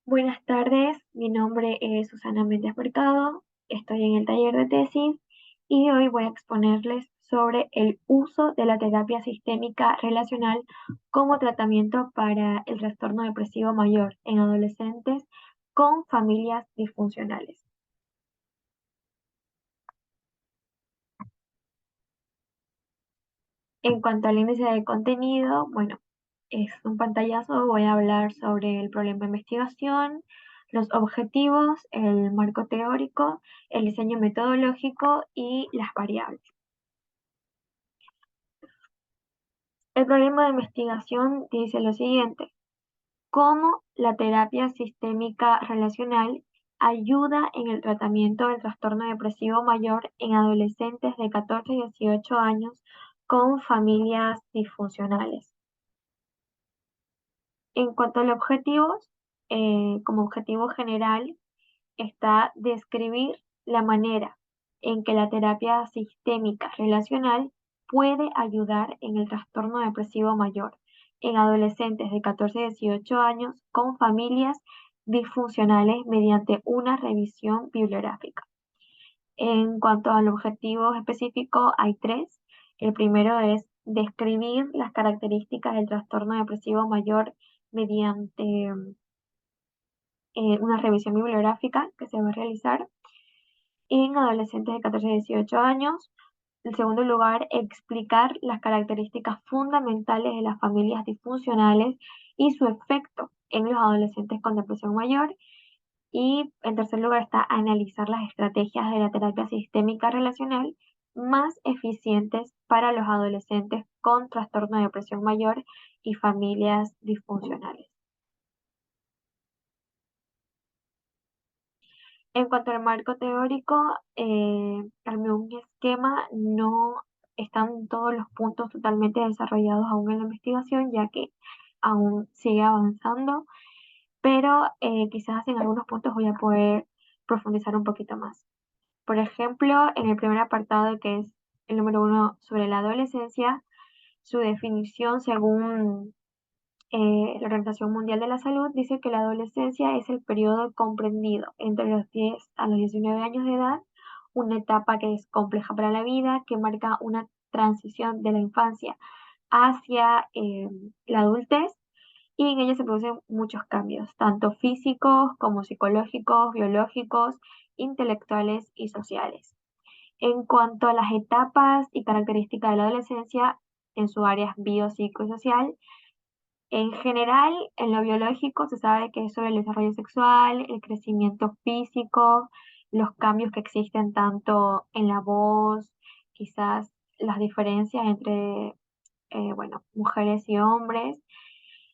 Buenas tardes, mi nombre es Susana Méndez Mercado, estoy en el taller de tesis y hoy voy a exponerles sobre el uso de la terapia sistémica relacional como tratamiento para el trastorno depresivo mayor en adolescentes con familias disfuncionales. En cuanto al índice de contenido, bueno, es un pantallazo, voy a hablar sobre el problema de investigación, los objetivos, el marco teórico, el diseño metodológico y las variables. El problema de investigación dice lo siguiente: cómo la terapia sistémica relacional ayuda en el tratamiento del trastorno depresivo mayor en adolescentes de 14 a 18 años con familias disfuncionales. En cuanto a los objetivos, como objetivo general está describir la manera en que la terapia sistémica relacional puede ayudar en el trastorno depresivo mayor en adolescentes de 14 a 18 años con familias disfuncionales mediante una revisión bibliográfica. En cuanto al objetivo específico, hay tres. El primero es describir las características del trastorno depresivo mayor mediante una revisión bibliográfica que se va a realizar en adolescentes de 14 a 18 años. En segundo lugar, explicar las características fundamentales de las familias disfuncionales y su efecto en los adolescentes con depresión mayor. Y en tercer lugar está analizar las estrategias de la terapia sistémica relacional más eficientes para los adolescentes con trastorno de depresión mayor y familias disfuncionales. En cuanto al marco teórico, armé un esquema, no están todos los puntos totalmente desarrollados aún en la investigación, ya que aún sigue avanzando, pero quizás en algunos puntos voy a poder profundizar un poquito más. Por ejemplo, en el primer apartado, que es el número 1 sobre la adolescencia, su definición según la Organización Mundial de la Salud dice que la adolescencia es el periodo comprendido entre los 10 a los 19 años de edad, una etapa que es compleja para la vida, que marca una transición de la infancia hacia la adultez, y en ella se producen muchos cambios, tanto físicos como psicológicos, biológicos, intelectuales y sociales. En cuanto a las etapas y características de la adolescencia en su área biopsicosocial, en general, en lo biológico se sabe que es sobre el desarrollo sexual, el crecimiento físico, los cambios que existen tanto en la voz, quizás las diferencias entre, bueno, mujeres y hombres.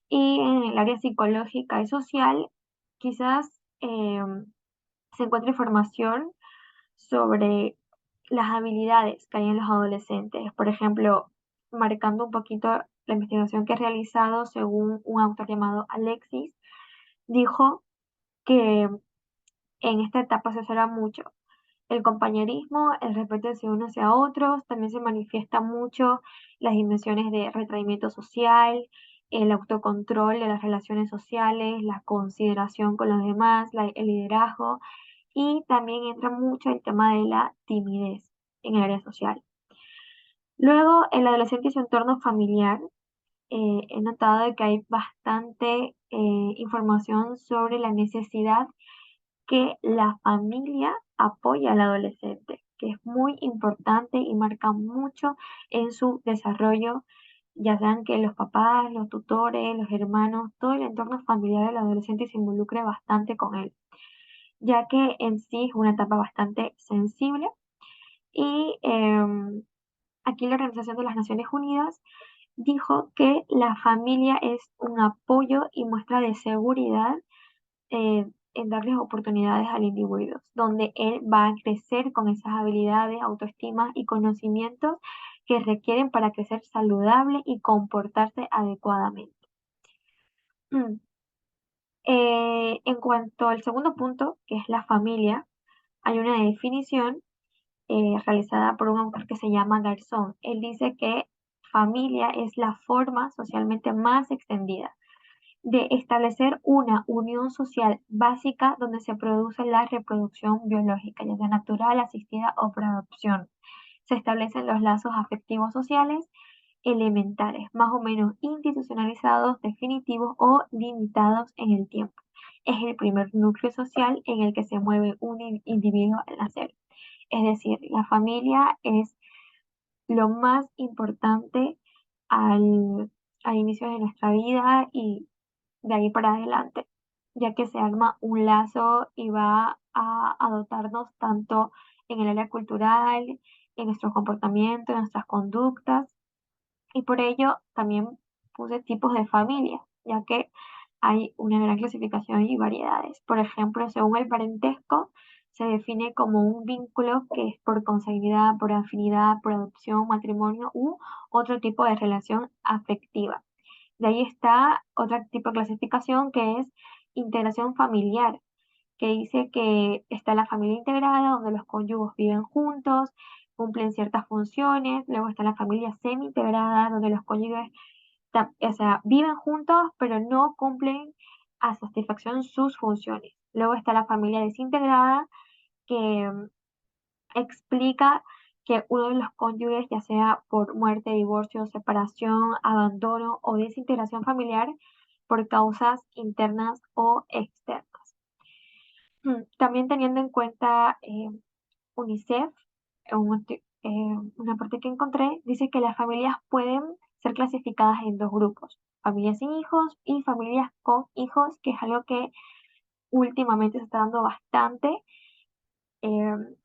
Y en el área psicológica y social, quizás se encuentra información sobre las habilidades que hay en los adolescentes. Por ejemplo, marcando un poquito la investigación que he realizado, según un autor llamado Alexis, dijo que en esta etapa se observa mucho el compañerismo, el respeto hacia unos hacia otros, también se manifiesta mucho las dimensiones de retraimiento social, el autocontrol de las relaciones sociales, la consideración con los demás, el liderazgo, y también entra mucho el tema de la timidez en el área social. Luego, el adolescente y su entorno familiar, he notado que hay bastante información sobre la necesidad que la familia apoye al adolescente, que es muy importante y marca mucho en su desarrollo, ya sean que los papás, los tutores, los hermanos, todo el entorno familiar del adolescente se involucre bastante con él, ya que en sí es una etapa bastante sensible. Y aquí la Organización de las Naciones Unidas dijo que la familia es un apoyo y muestra de seguridad en darles oportunidades al individuo, donde él va a crecer con esas habilidades, autoestima y conocimientos que requieren para crecer saludable y comportarse adecuadamente. En cuanto al segundo punto, que es la familia, hay una definición realizada por un autor que se llama Garzón. Él dice que familia es la forma socialmente más extendida de establecer una unión social básica donde se produce la reproducción biológica, ya sea natural, asistida o por adopción. Se establecen los lazos afectivos sociales elementales, más o menos institucionalizados, definitivos o limitados en el tiempo. Es el primer núcleo social en el que se mueve un individuo al nacer. Es decir, la familia es lo más importante al, al inicio de nuestra vida y de ahí para adelante, ya que se arma un lazo y va a dotarnos tanto en el área cultural, en nuestro comportamiento, en nuestras conductas, y por ello también puse tipos de familia, ya que hay una gran clasificación y variedades. Por ejemplo, según el parentesco, se define como un vínculo que es por consanguinidad, por afinidad, por adopción, matrimonio u otro tipo de relación afectiva. De ahí está otro tipo de clasificación que es integración familiar, que dice que está la familia integrada, donde los cónyuges viven juntos, cumplen ciertas funciones. Luego está la familia semi-integrada, donde los cónyuges, o sea, viven juntos, pero no cumplen a satisfacción sus funciones. Luego está la familia desintegrada, que explica que uno de los cónyuges, ya sea por muerte, divorcio, separación, abandono o desintegración familiar, por causas internas o externas. También teniendo en cuenta UNICEF, una parte que encontré, dice que las familias pueden ser clasificadas en dos grupos, familias sin hijos y familias con hijos, que es algo que últimamente se está dando bastante.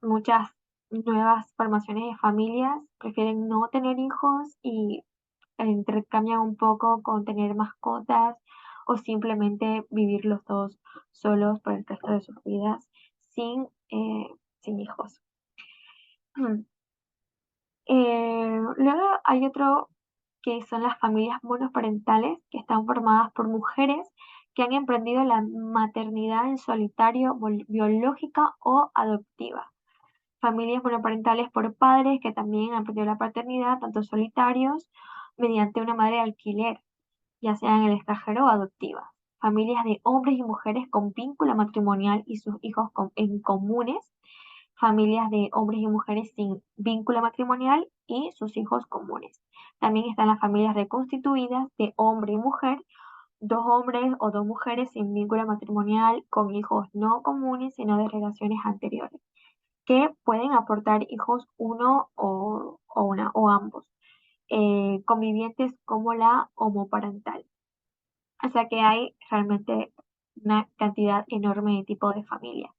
Muchas nuevas formaciones de familias prefieren no tener hijos y intercambian un poco con tener mascotas o simplemente vivir los dos solos por el resto de sus vidas sin hijos. Luego hay otro que son las familias monoparentales, que están formadas por mujeres que han emprendido la maternidad en solitario, biológica o adoptiva. Familias monoparentales por padres que también han emprendido la paternidad, tanto solitarios, mediante una madre de alquiler, ya sea en el extranjero o adoptiva. Familias de hombres y mujeres con vínculo matrimonial y sus hijos en comunes. Familias de hombres y mujeres sin vínculo matrimonial y sus hijos comunes. También están las familias reconstituidas de hombre y mujer, dos hombres o dos mujeres sin vínculo matrimonial, con hijos no comunes, sino de relaciones anteriores, que pueden aportar hijos uno o una o ambos, convivientes como la homoparental. O sea que hay realmente una cantidad enorme de tipos de familia.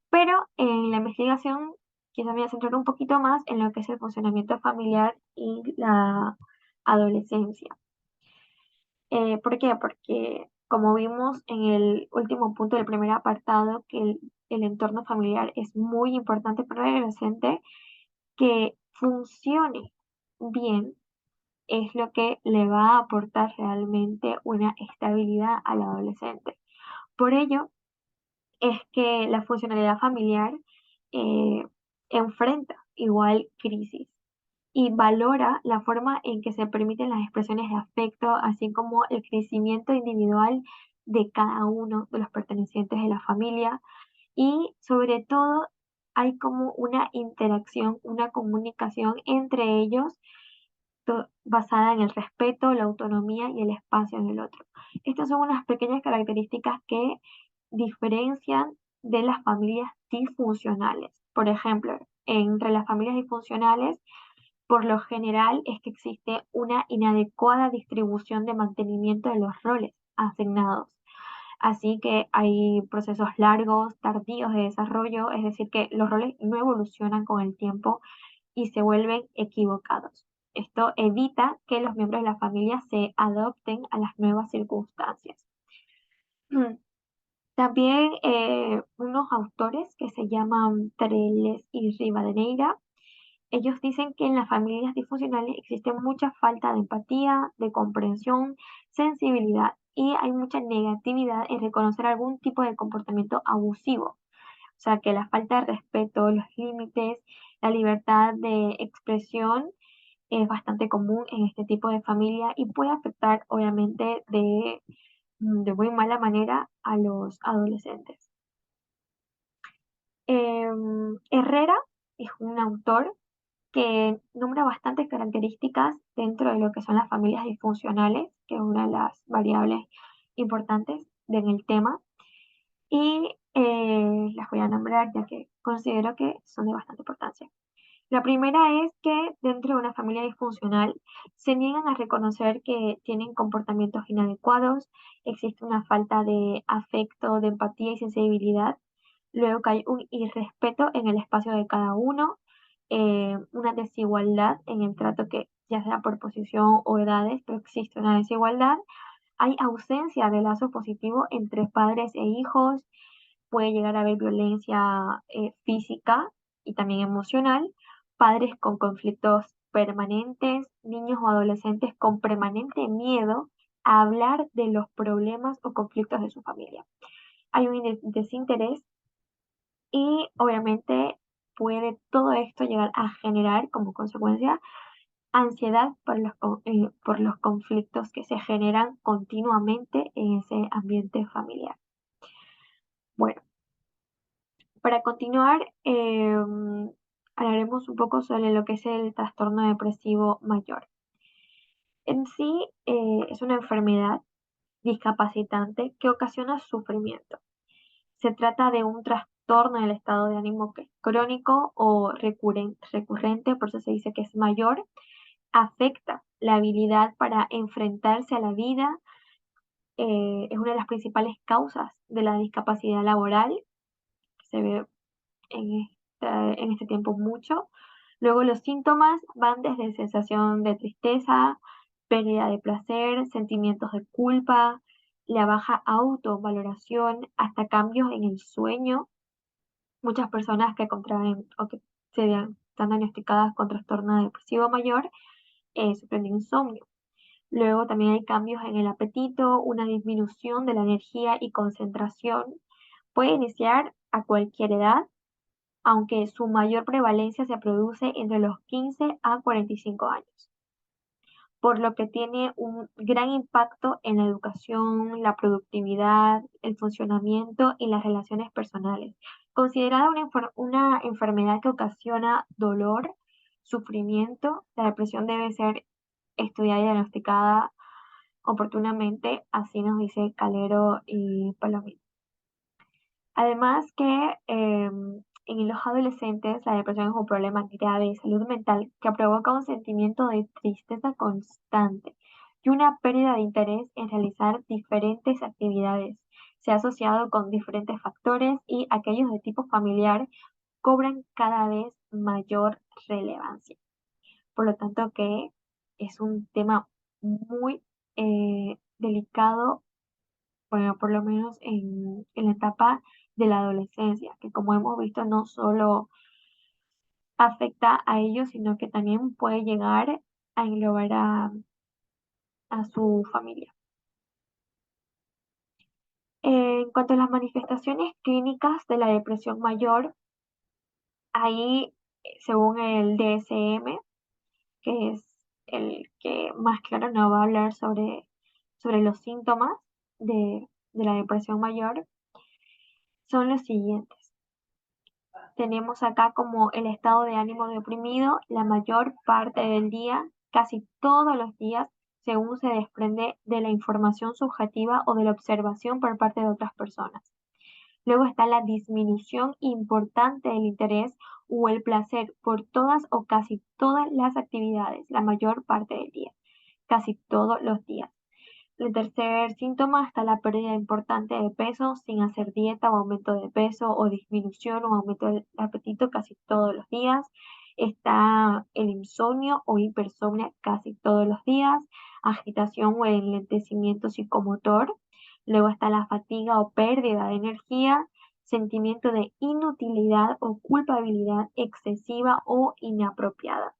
Pero en la investigación quizá me voy a centrar un poquito más en lo que es el funcionamiento familiar y la adolescencia. ¿Por qué? Porque como vimos en el último punto del primer apartado, que el entorno familiar es muy importante para el adolescente, que funcione bien es lo que le va a aportar realmente una estabilidad al adolescente. Por ello es que la funcionalidad familiar eh, enfrenta igual crisis y valora la forma en que se permiten las expresiones de afecto, así como el crecimiento individual de cada uno de los pertenecientes de la familia, y sobre todo hay como una interacción, una comunicación entre ellos basada en el respeto, la autonomía y el espacio en el otro. Estas son unas pequeñas características que diferencian de las familias disfuncionales. Por ejemplo, entre las familias disfuncionales, por lo general es que existe una inadecuada distribución de mantenimiento de los roles asignados. Así que hay procesos largos, tardíos de desarrollo, es decir, que los roles no evolucionan con el tiempo y se vuelven equivocados. Esto evita que los miembros de la familia se adopten a las nuevas circunstancias. También unos autores que se llaman Trelles y Rivadeneira, ellos dicen que en las familias disfuncionales existe mucha falta de empatía, de comprensión, sensibilidad y hay mucha negatividad en reconocer algún tipo de comportamiento abusivo. O sea, que la falta de respeto, los límites, la libertad de expresión es bastante común en este tipo de familia y puede afectar obviamente de muy mala manera a los adolescentes. Herrera es un autor que nombra bastantes características dentro de lo que son las familias disfuncionales, que es una de las variables importantes en el tema, y las voy a nombrar ya que considero que son de bastante importancia. La primera es que dentro de una familia disfuncional se niegan a reconocer que tienen comportamientos inadecuados, existe una falta de afecto, de empatía y sensibilidad, luego que hay un irrespeto en el espacio de cada uno, una desigualdad en el trato que ya sea por posición o edades, pero existe una desigualdad, hay ausencia de lazo positivo entre padres e hijos, puede llegar a haber violencia física y también emocional, padres con conflictos permanentes, niños o adolescentes con permanente miedo a hablar de los problemas o conflictos de su familia. Hay un desinterés y obviamente puede todo esto llegar a generar como consecuencia ansiedad por los conflictos que se generan continuamente en ese ambiente familiar. Bueno, para continuar, hablaremos un poco sobre lo que es el trastorno depresivo mayor. En sí, es una enfermedad discapacitante que ocasiona sufrimiento. Se trata de un trastorno del estado de ánimo que es crónico o recurrente, por eso se dice que es mayor, afecta la habilidad para enfrentarse a la vida, es una de las principales causas de la discapacidad laboral, que se ve en este tiempo mucho. Luego los síntomas van desde sensación de tristeza, pérdida de placer, sentimientos de culpa, la baja autovaloración, hasta cambios en el sueño. Muchas personas que contraen o que están diagnosticadas con trastorno depresivo mayor sufren de insomnio. Luego también hay cambios en el apetito, una disminución de la energía y concentración. Puede iniciar a cualquier edad, aunque su mayor prevalencia se produce entre los 15 a 45 años, por lo que tiene un gran impacto en la educación, la productividad, el funcionamiento y las relaciones personales. Considerada una enfermedad que ocasiona dolor, sufrimiento, la depresión debe ser estudiada y diagnosticada oportunamente, así nos dice Calero y Palomino. Además que en los adolescentes la depresión es un problema grave de salud mental que provoca un sentimiento de tristeza constante y una pérdida de interés en realizar diferentes actividades. Se ha asociado con diferentes factores y aquellos de tipo familiar cobran cada vez mayor relevancia. Por lo tanto que es un tema muy delicado, bueno, por lo menos en la etapa de la adolescencia, que como hemos visto no solo afecta a ellos, sino que también puede llegar a englobar a su familia. En cuanto a las manifestaciones clínicas de la depresión mayor, ahí, según el DSM, que es el que más claro nos va a hablar sobre los síntomas de la depresión mayor, son los siguientes. Tenemos acá como el estado de ánimo deprimido la mayor parte del día, casi todos los días, según se desprende de la información subjetiva o de la observación por parte de otras personas. Luego está la disminución importante del interés o el placer por todas o casi todas las actividades, la mayor parte del día, casi todos los días. El tercer síntoma está la pérdida importante de peso sin hacer dieta o aumento de peso o disminución o aumento del apetito casi todos los días. Está el insomnio o hipersomnia casi todos los días, agitación o enlentecimiento psicomotor. Luego está la fatiga o pérdida de energía, sentimiento de inutilidad o culpabilidad excesiva o inapropiada.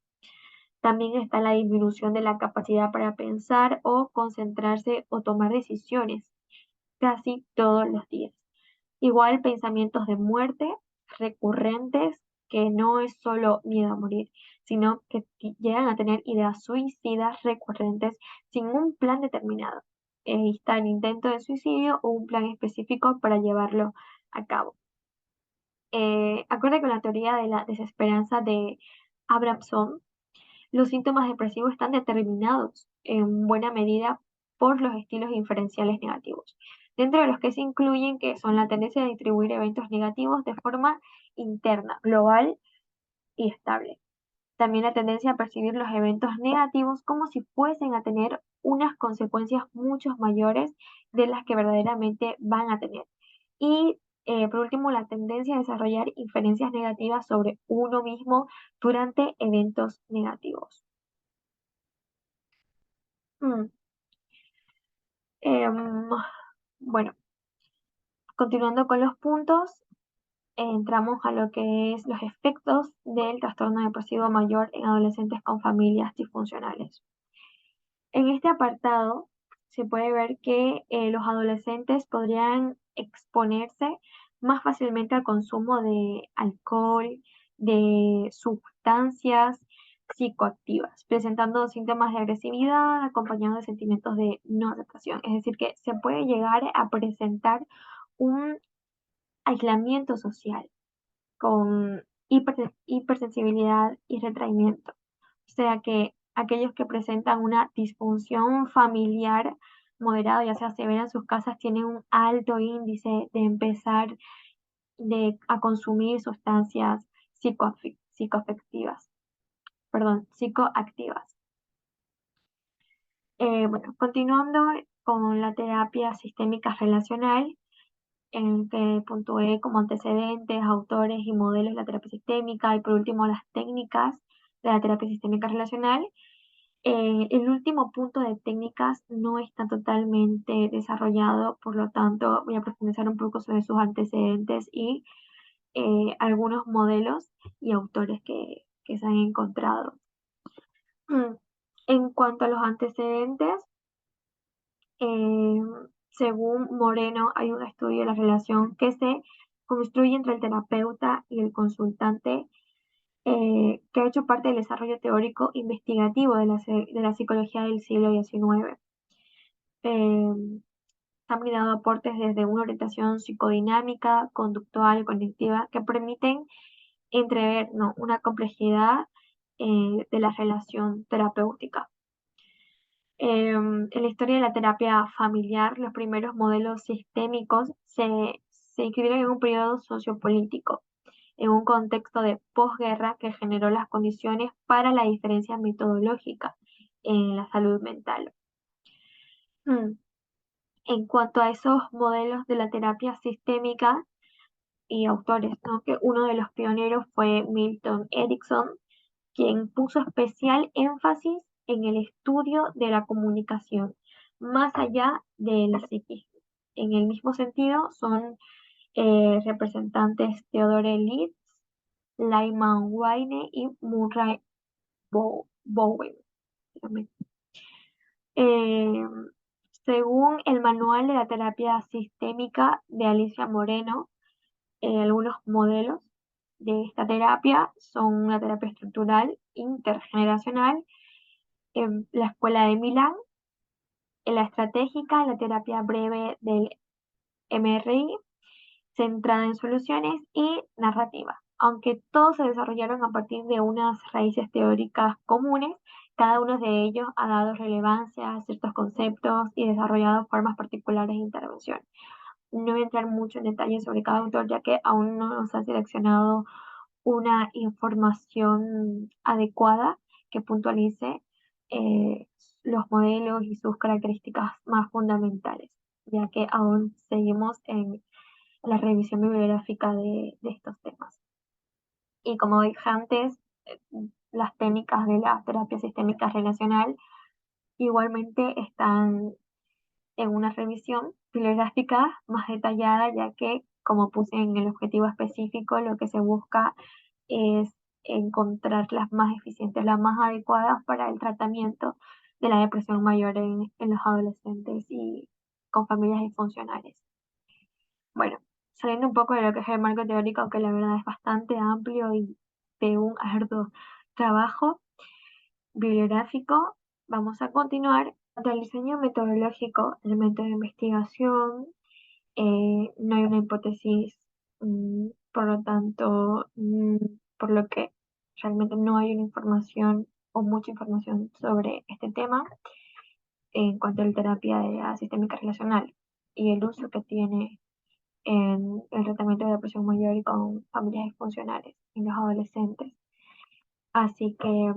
También está la disminución de la capacidad para pensar o concentrarse o tomar decisiones casi todos los días. Igual pensamientos de muerte recurrentes, que no es solo miedo a morir, sino que llegan a tener ideas suicidas recurrentes sin un plan determinado. está el intento de suicidio o un plan específico para llevarlo a cabo. Acorde con la teoría de la desesperanza de Abramson, los síntomas depresivos están determinados en buena medida por los estilos inferenciales negativos, dentro de los que se incluyen que son la tendencia a distribuir eventos negativos de forma interna, global y estable. También la tendencia a percibir los eventos negativos como si fuesen a tener unas consecuencias mucho mayores de las que verdaderamente van a tener. Y por último, la tendencia a desarrollar inferencias negativas sobre uno mismo durante eventos negativos. Mm, em, bueno, continuando con los puntos, entramos a lo que es los efectos del trastorno depresivo mayor en adolescentes con familias disfuncionales. En este apartado se puede ver que los adolescentes podrían exponerse más fácilmente al consumo de alcohol, de sustancias psicoactivas, presentando síntomas de agresividad acompañados de sentimientos de no aceptación. Es decir, que se puede llegar a presentar un aislamiento social con hipersensibilidad y retraimiento. O sea que aquellos que presentan una disfunción familiar moderada, ya sea severa en sus casas, tienen un alto índice de empezar a consumir sustancias psicoafectivas, psicoactivas. Bueno, continuando con la terapia sistémica relacional, en que puntué como antecedentes, autores y modelos de la terapia sistémica y por último las técnicas de la terapia sistémica relacional. El último punto de técnicas no está totalmente desarrollado, por lo tanto voy a profundizar un poco sobre sus antecedentes y algunos modelos y autores que se han encontrado. En cuanto a los antecedentes, eh, según Moreno, hay un estudio de la relación que se construye entre el terapeuta y el consultante, que ha hecho parte del desarrollo teórico investigativo de la psicología del siglo XIX. Eh, Han brindado aportes desde una orientación psicodinámica, conductual, cognitiva, que permiten entrever, ¿no?, una complejidad de la relación terapéutica. En la historia de la terapia familiar, los primeros modelos sistémicos se inscribieron en un periodo sociopolítico, en un contexto de posguerra que generó las condiciones para la diferencia metodológica en la salud mental. Mm. En cuanto a esos modelos de la terapia sistémica y autores, ¿no?, que uno de los pioneros fue Milton Erickson, quien puso especial énfasis en el estudio de la comunicación, más allá de la psiquis. En el mismo sentido, son representantes Theodore Litz, Lyman Wayne y Murray Bowen. Eh, Según el Manual de la Terapia Sistémica de Alicia Moreno, algunos modelos de esta terapia son una terapia estructural intergeneracional en la Escuela de Milán, en la estratégica, la terapia breve del MRI, centrada en soluciones y narrativa. Aunque todos se desarrollaron a partir de unas raíces teóricas comunes, cada uno de ellos ha dado relevancia a ciertos conceptos y desarrollado formas particulares de intervención. No voy a entrar mucho en detalle sobre cada autor, ya que aún no nos ha seleccionado una información adecuada que puntualice eh, los modelos y sus características más fundamentales, ya que aún seguimos en la revisión bibliográfica de estos temas. Y como dije antes, eh, las técnicas de la terapia sistémica relacional igualmente están en una revisión bibliográfica más detallada, ya que, como puse en el objetivo específico, lo que se busca es encontrar las más eficientes, las más adecuadas para el tratamiento de la depresión mayor en los adolescentes y con familias disfuncionales. Bueno, saliendo un poco de lo que es el marco teórico, que la verdad es bastante amplio y de un arduo trabajo bibliográfico, vamos a continuar Del diseño metodológico, el método de investigación, no hay una hipótesis, por lo tanto, por lo que realmente no hay una información o mucha información sobre este tema en cuanto a la terapia sistémica relacional y el uso que tiene en el tratamiento de depresión mayor y con familias disfuncionales en los adolescentes. Así que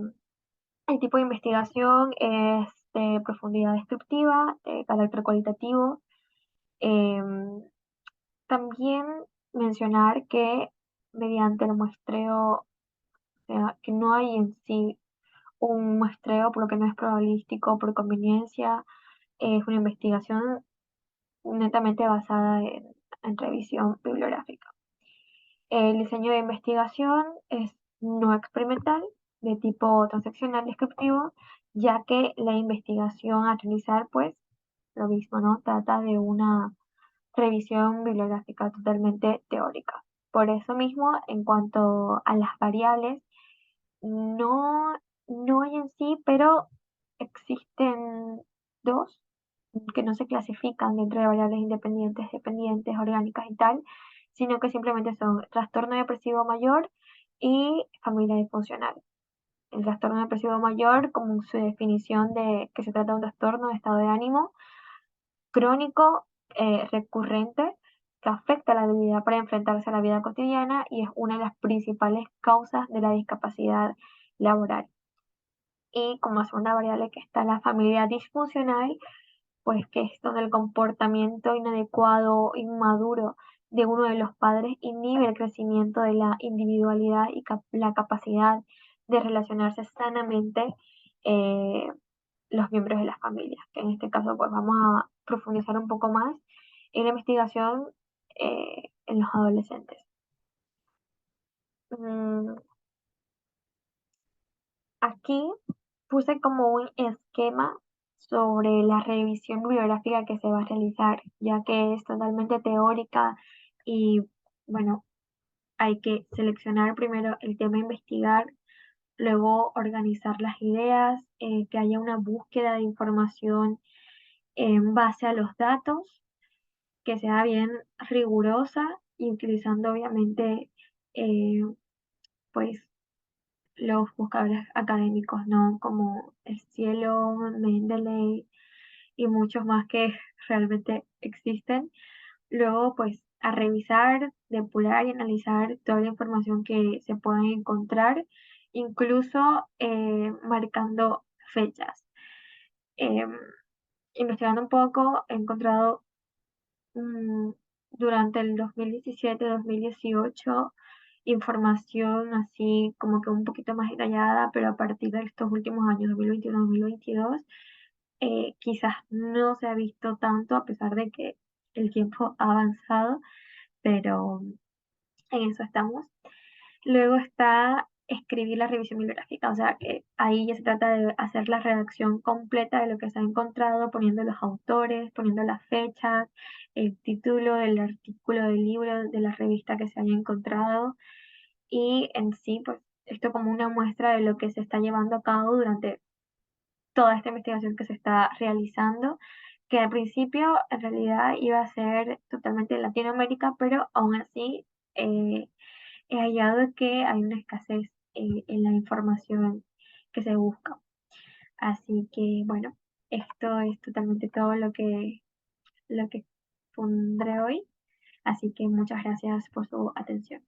el tipo de investigación es de profundidad descriptiva, de carácter cualitativo. Em, También mencionar que mediante el muestreo, o sea, que no hay en sí un muestreo, por lo que no es probabilístico por conveniencia, es una investigación netamente basada en revisión bibliográfica. El diseño de investigación es no experimental, de tipo transaccional descriptivo, ya que la investigación a realizar, pues, lo mismo, ¿no? Trata de una revisión bibliográfica totalmente teórica. Por eso mismo, en cuanto a las variables, no, no hay en sí, pero existen dos que no se clasifican dentro de variables independientes, dependientes, orgánicas y tal, sino que simplemente son trastorno depresivo mayor y familia disfuncional. El trastorno depresivo mayor, como su definición de que se trata de un trastorno de estado de ánimo crónico, recurrente, que afecta la habilidad para enfrentarse a la vida cotidiana y es una de las principales causas de la discapacidad laboral. Y como segunda variable que está la familia disfuncional, pues que es donde el comportamiento inadecuado, inmaduro de uno de los padres inhibe el crecimiento de la individualidad y la capacidad de relacionarse sanamente eh, los miembros de la familia, que en este caso pues vamos a profundizar un poco más en la investigación en los adolescentes. Mm, Aquí puse como un esquema sobre la revisión bibliográfica que se va a realizar, ya que es totalmente teórica y bueno, hay que seleccionar primero el tema a investigar, luego organizar las ideas, que haya una búsqueda de información en base a los datos, que sea bien rigurosa y utilizando obviamente eh, pues los buscadores académicos, ¿no? Como el Cielo, Mendeley y muchos más que realmente existen. Luego, pues, a revisar, depurar y analizar toda la información que se pueda encontrar, incluso marcando fechas. Em, Investigando un poco, he encontrado mm, durante el 2017-2018 información así como que un poquito más detallada, pero a partir de estos últimos años, 2021-2022, quizás no se ha visto tanto a pesar de que el tiempo ha avanzado, pero en eso estamos. Luego está escribir la revisión bibliográfica, o sea que ahí ya se trata de hacer la redacción completa de lo que se ha encontrado, poniendo los autores, poniendo las fechas, el título del artículo del libro, de la revista que se haya encontrado y en sí, pues esto como una muestra de lo que se está llevando a cabo durante toda esta investigación que se está realizando, que al principio en realidad iba a ser totalmente en Latinoamérica, pero aún así eh, he hallado que hay una escasez en la información que se busca. Así que bueno, esto es totalmente todo lo que pondré hoy. Así que muchas gracias por su atención.